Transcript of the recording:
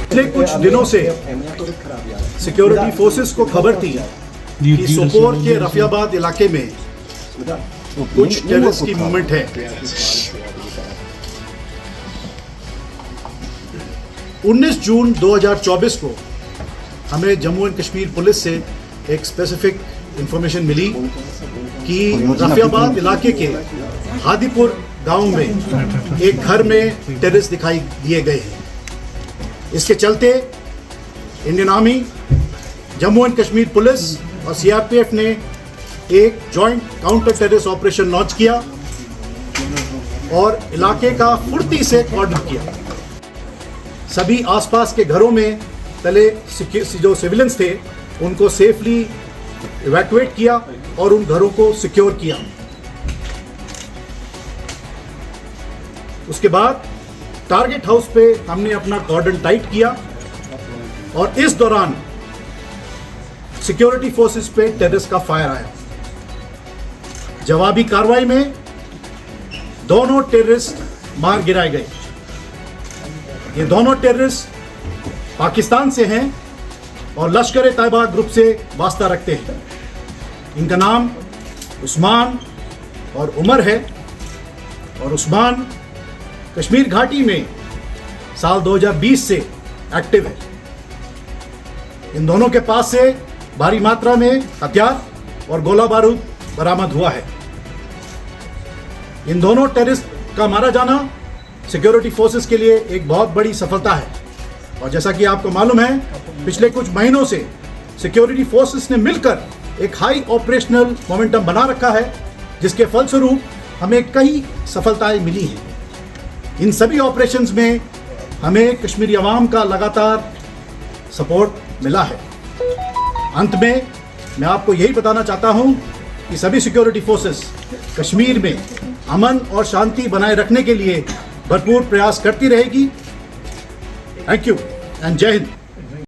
पिछले कुछ दिनों से सिक्योरिटी फोर्सेस को खबर थी कि सोपोर के रफियाबाद इलाके में कुछ टेररिस्ट की मूवमेंट है। 19 जून 2024 को हमें जम्मू एंड कश्मीर पुलिस से एक स्पेसिफिक इंफॉर्मेशन मिली कि रफियाबाद इलाके के हादीपुर गांव में एक घर में टेररिस्ट दिखाई दिए गए हैं। इसके चलते Indian army, Jammu and Kashmir police और सीआरपीएफ ने एक joint counter terrorist operation launch किया और इलाके का फुर्ती से कॉर्डन किया। सभी आसपास के घरों में पहले जो सिविलियंस थे उनको सेफली इवैक्यूएट किया और उन घरों को सिक्योर किया। उसके बाद टारगेट हाउस पे हमने अपना कॉर्डन टाइट किया और इस दौरान सिक्योरिटी फोर्सेस पे टेररिस्ट का फायर आया। जवाबी कार्रवाई में दोनों टेररिस्ट मार गिराए गए। ये दोनों टेररिस्ट पाकिस्तान से हैं और लश्कर-ए-तैयबा ग्रुप से वास्ता रखते हैं। इनका नाम उस्मान और उमर है और उस्मान कश्मीर घाटी में साल 2020 से एक्टिव है। इन दोनों के पास से भारी मात्रा में हथियार और गोला बारूद बरामद हुआ है। इन दोनों टेररिस्ट का मारा जाना सिक्योरिटी फोर्सेस के लिए एक बहुत बड़ी सफलता है और जैसा कि आपको मालूम है, पिछले कुछ महीनों से सिक्योरिटी फोर्सेस ने मिलकर एक हाई ऑपरेशनल मोमेंटम बना रखा है, जिसके फलस्वरूप हमें कई सफलताएं मिली हैं। इन सभी ऑपरेशंस में हमें कश्मीरी अवाम का लगातार सपोर्ट मिला है। अंत में मैं आपको यही बताना चाहता हूं कि सभी सिक्योरिटी फोर्सेस कश्मीर में अमन और शांति बनाए रखने के लिए भरपूर प्रयास करती रहेगी। थैंक यू एंड जय हिंद।